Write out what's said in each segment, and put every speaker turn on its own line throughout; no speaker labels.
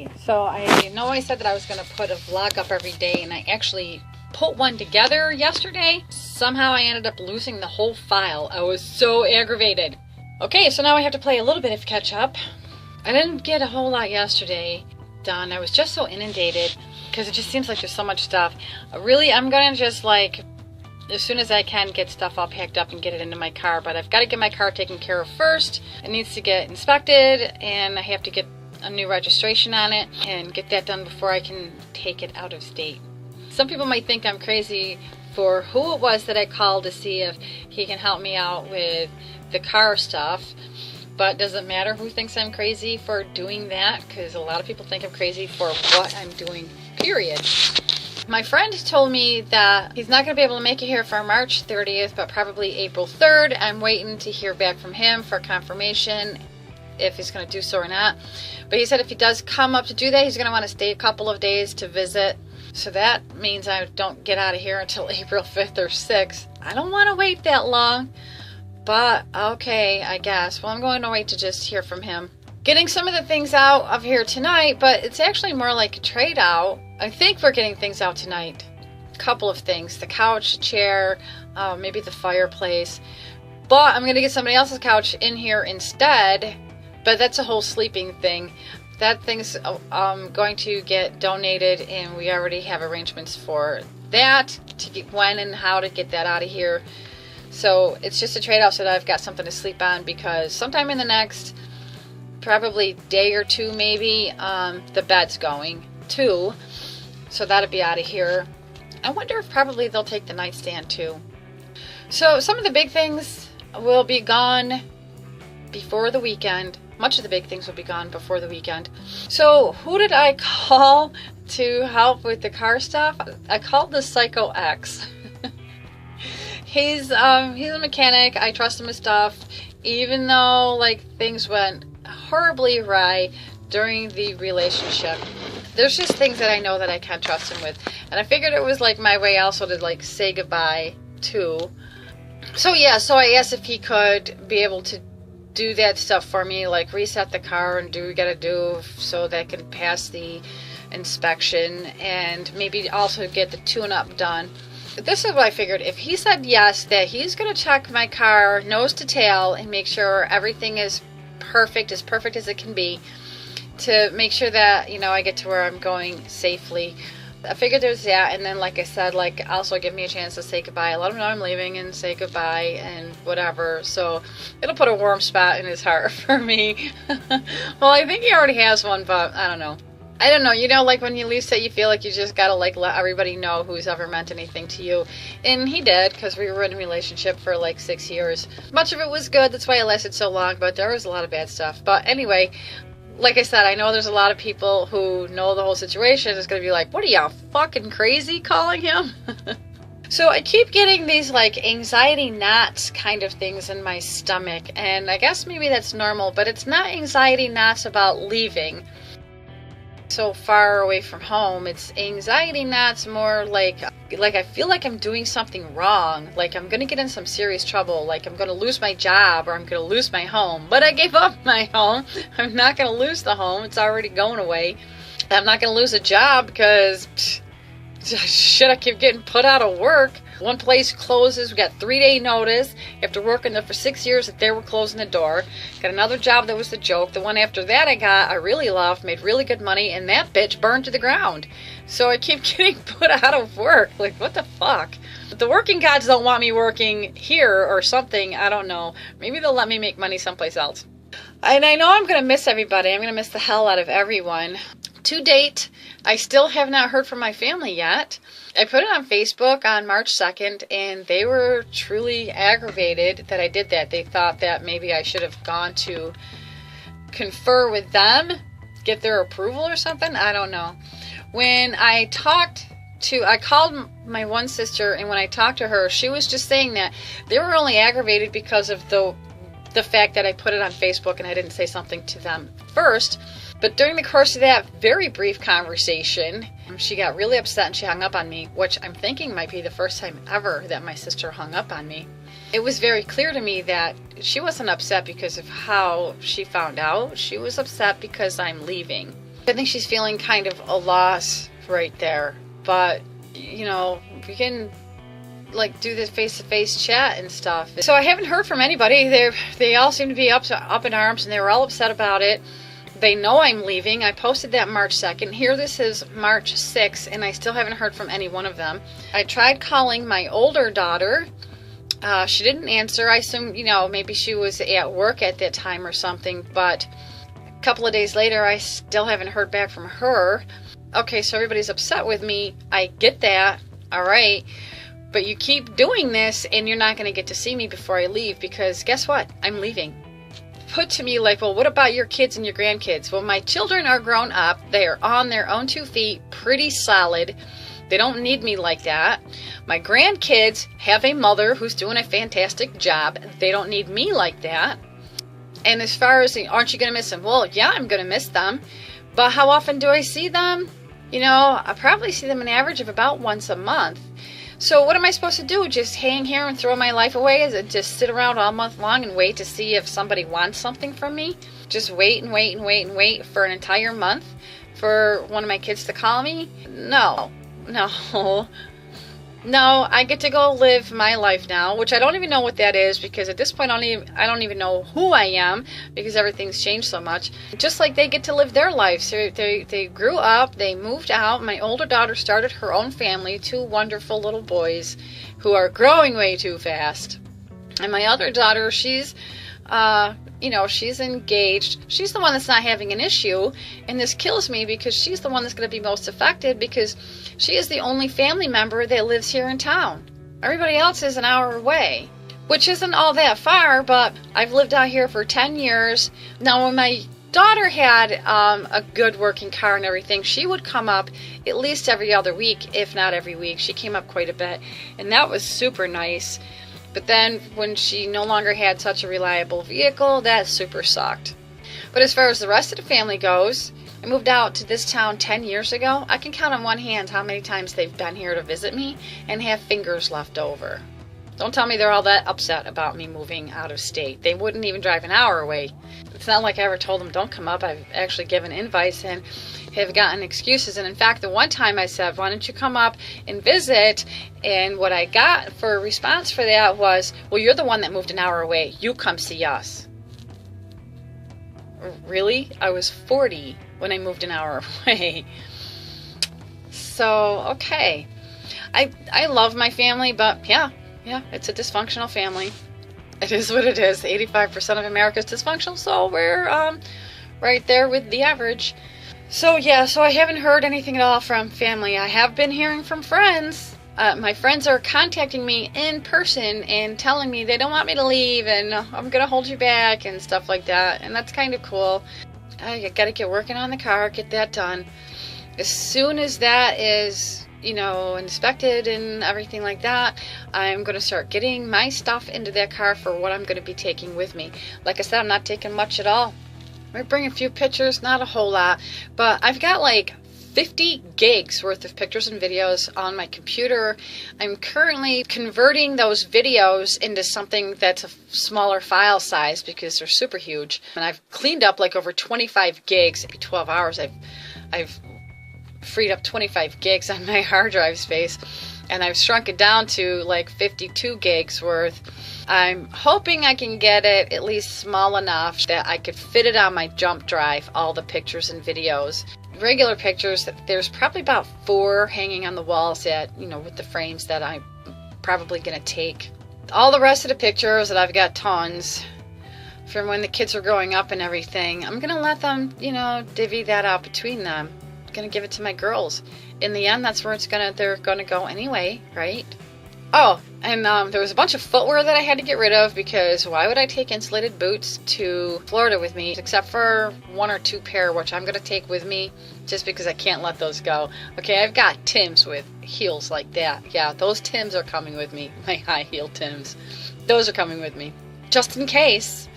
Okay, so I know I said that I was going to put a vlog up every day, and I actually put one together yesterday. Somehow I ended up losing the whole file. I was so aggravated. Okay, so now I have to play a little bit of catch up. I didn't get a whole lot yesterday done. I was just so inundated because it just seems like there's so much stuff. Really, I'm going to just like, as soon as I can, get stuff all packed up and get it into my car. But I've got to get my car taken care of first. It needs to get inspected, and I have to get a new registration on it and get that done before I can take it out of state. Some people might think I'm crazy for who it was that I called to see if he can help me out with the car stuff, but does it matter who thinks I'm crazy for doing that? Because a lot of people think I'm crazy for what I'm doing, period. My friend told me that he's not going to be able to make it here for March 30th, but probably April 3rd. I'm waiting to hear back from him for confirmation if he's going to do so or not. But he said if he does come up to do that, he's going to want to stay a couple of days to visit. So that means I don't get out of here until April 5th or 6th. I don't want to wait that long, but okay, I guess. Well, I'm going to wait to just hear from him. Getting some of the things out of here tonight, but it's actually more like a trade out. I think we're getting things out tonight. A couple of things. The couch, chair, maybe the fireplace. But I'm going to get somebody else's couch in here instead. But that's a whole sleeping thing. That thing's going to get donated, and we already have arrangements for that, to get when and how to get that out of here. So it's just a trade-off so that I've got something to sleep on, because sometime in the next probably day or two maybe, the bed's going too. So that'll be out of here. I wonder if probably they'll take the nightstand too. So some of the big things will be gone before the weekend. Much of the big things will be gone before the weekend. So who did I call to help with the car stuff? I called the Psycho X. He's a mechanic. I trust him with stuff, even though like things went horribly awry during the relationship. There's just things that I know that I can't trust him with, and I figured it was like my way also to like say goodbye too. So yeah, so I asked if he could be able to do that stuff for me, like reset the car and do what we gotta do so that I can pass the inspection, and maybe also get the tune-up done. This is what I figured. If he said yes, that he's gonna check my car nose to tail and make sure everything is perfect as it can be, to make sure that, you know, I get to where I'm going safely. I figured there's that, and then like I said, like also give me a chance to say goodbye. Let him know I'm leaving and say goodbye and whatever. So it'll put a warm spot in his heart for me. Well, I think he already has one, but I don't know. I don't know, you know, like when you leave set, you feel like you just gotta like let everybody know who's ever meant anything to you. And he did, because we were in a relationship for like 6 years. Much of it was good, that's why it lasted so long, but there was a lot of bad stuff. But anyway, like I said, I know there's a lot of people who know the whole situation is going to be like, what are y'all fucking crazy calling him? So I keep getting these like anxiety knots kind of things in my stomach, and I guess maybe that's normal, but it's not anxiety knots about leaving so far away from home. It's anxiety knots more like I feel like I'm doing something wrong, like I'm gonna get in some serious trouble, like I'm gonna lose my job or I'm gonna lose my home. But I gave up my home. I'm not gonna lose the home, it's already going away. I'm not gonna lose a job because shit, I keep getting put out of work. One place closes, we got 3-day notice. After working there for 6 years, that they were closing the door. Got another job that was the joke. The one after that I really loved, made really good money, and that bitch burned to the ground. So I keep getting put out of work. Like, what the fuck? But the working gods don't want me working here or something. I don't know. Maybe they'll let me make money someplace else. And I know I'm going to miss everybody. I'm going to miss the hell out of everyone. To date, I still have not heard from my family yet. I put it on Facebook on March 2nd, and they were truly aggravated that I did that. They thought that maybe I should have gone to confer with them, get their approval or something. I don't know. When I called my one sister, and when I talked to her, she was just saying that they were only aggravated because of the fact that I put it on Facebook and I didn't say something to them first. But during the course of that very brief conversation, she got really upset and she hung up on me, which I'm thinking might be the first time ever that my sister hung up on me. It was very clear to me that she wasn't upset because of how she found out. She was upset because I'm leaving. I think she's feeling kind of a loss right there. But, you know, we can like do this face-to-face chat and stuff. So I haven't heard from anybody. They all seem to be up in arms, and they were all upset about it. They know I'm leaving. I posted that March 2nd. Here this is March 6th, and I still haven't heard from any one of them. I tried calling my older daughter. She didn't answer. I assume, you know, maybe she was at work at that time or something, but a couple of days later, I still haven't heard back from her. Okay, so everybody's upset with me. I get that. All right. But you keep doing this, and you're not going to get to see me before I leave, because guess what? I'm leaving. Put to me like, well, what about your kids and your grandkids? Well, my children are grown up. They are on their own 2 feet, pretty solid. They don't need me like that. My grandkids have a mother who's doing a fantastic job. They don't need me like that. And as far as, aren't you going to miss them? Well, yeah, I'm going to miss them. But how often do I see them? You know, I probably see them an average of about once a month. So what am I supposed to do? Just hang here and throw my life away? Is it just sit around all month long and wait to see if somebody wants something from me? Just wait and wait and wait and wait for an entire month for one of my kids to call me? No. No, I get to go live my life now, which I don't even know what that is, because at this point I don't even know who I am, because everything's changed so much. Just like they get to live their lives. So they grew up, they moved out. My older daughter started her own family, 2 wonderful little boys who are growing way too fast. And my other daughter, she's you know, she's engaged. She's the one that's not having an issue, and this kills me because she's the one that's going to be most affected, because she is the only family member that lives here in town. Everybody else is an hour away, which isn't all that far, but I've lived out here for 10 years. Now, when my daughter had a good working car and everything, she would come up at least every other week, if not every week. She came up quite a bit, and that was super nice. But then when she no longer had such a reliable vehicle, that super sucked. But as far as the rest of the family goes, I moved out to this town 10 years ago. I can count on one hand how many times they've been here to visit me and have fingers left over. Don't tell me they're all that upset about me moving out of state. They wouldn't even drive an hour away. It's not like I ever told them don't come up. I've actually given invites and have gotten excuses. And in fact, the one time I said, why don't you come up and visit? And what I got for a response for that was, well, you're the one that moved an hour away. You come see us. Really? I was 40 when I moved an hour away. So, okay. I love my family, but yeah, it's a dysfunctional family. It is what it is. 85% of America is dysfunctional, so we're right there with the average. So yeah, so I haven't heard anything at all from family. I have been hearing from friends. My friends are contacting me in person and telling me they don't want me to leave and I'm going to hold you back and stuff like that. And that's kind of cool. I got to get working on the car, get that done. As soon as that is, you know, inspected and everything like that, I'm going to start getting my stuff into that car for what I'm going to be taking with me. Like I said, I'm not taking much at all. I'm going to bring a few pictures, not a whole lot, but I've got like 50 gigs worth of pictures and videos on my computer. I'm currently converting those videos into something that's a smaller file size because they're super huge. And I've cleaned up like over 25 gigs in 12 hours. I've freed up 25 gigs on my hard drive space, and I've shrunk it down to like 52 gigs worth. I'm hoping I can get it at least small enough that I could fit it on my jump drive, all the pictures and videos. Regular pictures, there's probably about 4 hanging on the walls that, you know, with the frames that I'm probably going to take. All the rest of the pictures that I've got tons from when the kids were growing up and everything, I'm going to let them, you know, divvy that out between them. I'm going to give it to my girls. In the end, that's where they're going to go anyway, right? Oh, and there was a bunch of footwear that I had to get rid of because why would I take insulated boots to Florida with me, except for 1 or 2 pair, which I'm going to take with me just because I can't let those go. Okay, I've got Tims with heels like that. Yeah, those Tims are coming with me. My high heel Tims. Those are coming with me. Just in case.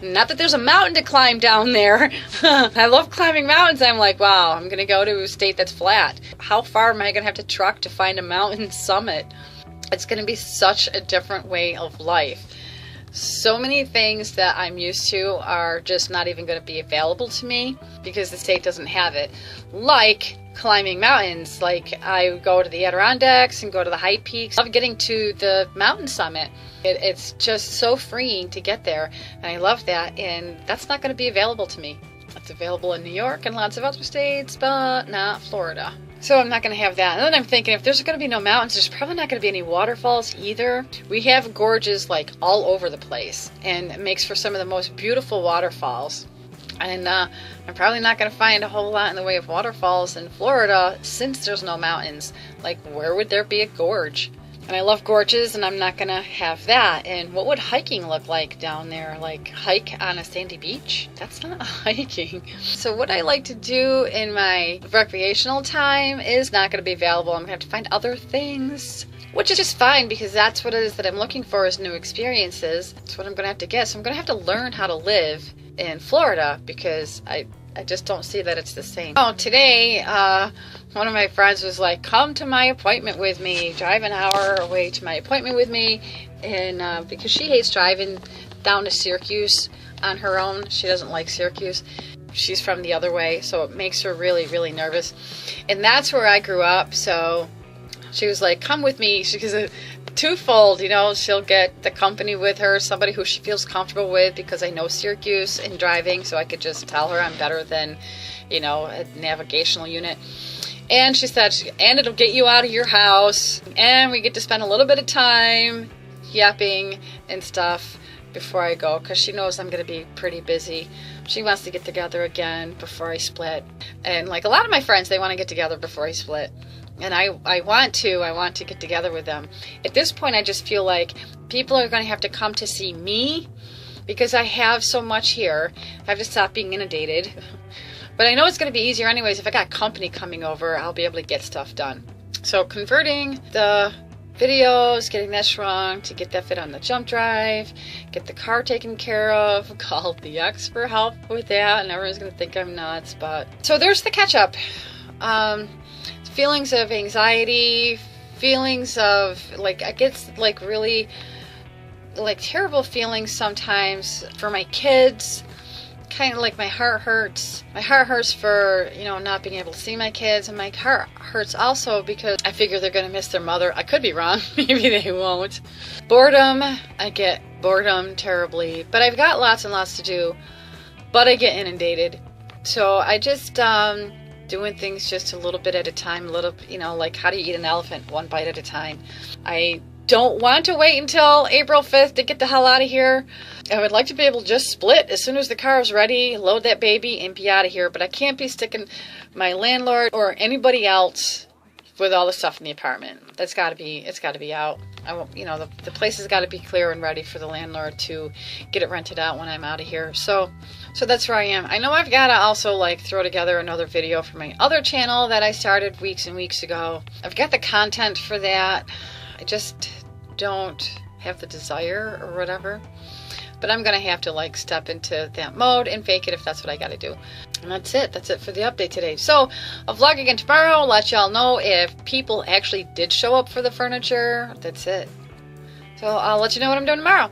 Not that there's a mountain to climb down there. I love climbing mountains. I'm like, wow, I'm going to go to a state that's flat. How far am I going to have to truck to find a mountain summit? It's going to be such a different way of life. So many things that I'm used to are just not even going to be available to me because the state doesn't have it. Like climbing mountains. Like I go to the Adirondacks and go to the high peaks. I love getting to the mountain summit. It's just so freeing to get there, and I love that, and that's not going to be available to me. It's available in New York and lots of other states, but not Florida. So I'm not going to have that. And then I'm thinking, if there's going to be no mountains, there's probably not going to be any waterfalls either. We have gorges like all over the place, and it makes for some of the most beautiful waterfalls. And I'm probably not going to find a whole lot in the way of waterfalls in Florida since there's no mountains. Like, where would there be a gorge? And I love gorges, and I'm not going to have that. And what would hiking look like down there? Like, hike on a sandy beach? That's not hiking. So what I like to do in my recreational time is not going to be available. I'm going to have to find other things, which is just fine because that's what it is that I'm looking for, is new experiences. That's what I'm going to have to get. So I'm going to have to learn how to live in Florida because I just don't see that it's the same. Oh, today, one of my friends was like, come to my appointment with me, drive an hour away to my appointment with me, and because she hates driving down to Syracuse on her own. She doesn't like Syracuse. She's from the other way, so it makes her really, really nervous. And that's where I grew up, so she was like, come with me. She's twofold, you know, she'll get the company with her, somebody who she feels comfortable with, because I know Syracuse in driving, so I could just tell her I'm better than, you know, a navigational unit. And she said, and it'll get you out of your house, and we get to spend a little bit of time yapping and stuff before I go, because she knows I'm going to be pretty busy. She wants to get together again before I split. And like a lot of my friends, they want to get together before I split. And I want to get together with them. At this point, I just feel like people are going to have to come to see me because I have so much here. I have to stop being inundated. But I know it's going to be easier anyways. If I got company coming over, I'll be able to get stuff done. So converting the videos, getting that shrunk, to get that fit on the jump drive, get the car taken care of, call the ex for help with that, and everyone's going to think I'm nuts. But so there's the catch up. Feelings of anxiety, feelings of like, I get like really like terrible feelings sometimes for my kids. Kind of like my heart hurts. My heart hurts for, you know, not being able to see my kids, and my heart hurts also because I figure they're going to miss their mother. I could be wrong. Maybe they won't. Boredom. I get boredom terribly, but I've got lots and lots to do, but I get inundated. So I just doing things just a little bit at a time, a little, you know, like how do you eat an elephant? One bite at a time. I don't want to wait until April 5th to get the hell out of here. I would like to be able to just split as soon as the car is ready, load that baby, and be out of here. But I can't be sticking my landlord or anybody else with all the stuff in the apartment. It's got to be out. I won't, you know, the place has got to be clear and ready for the landlord to get it rented out when I'm out of here. So that's where I am. I know I've got to also like throw together another video for my other channel that I started weeks and weeks ago. I've got the content for that. I just don't have the desire or whatever. But I'm going to have to like step into that mode and fake it if that's what I got to do. And that's it. That's it for the update today. So I'll vlog again tomorrow. Let y'all know if people actually did show up for the furniture. That's it. So I'll let you know what I'm doing tomorrow.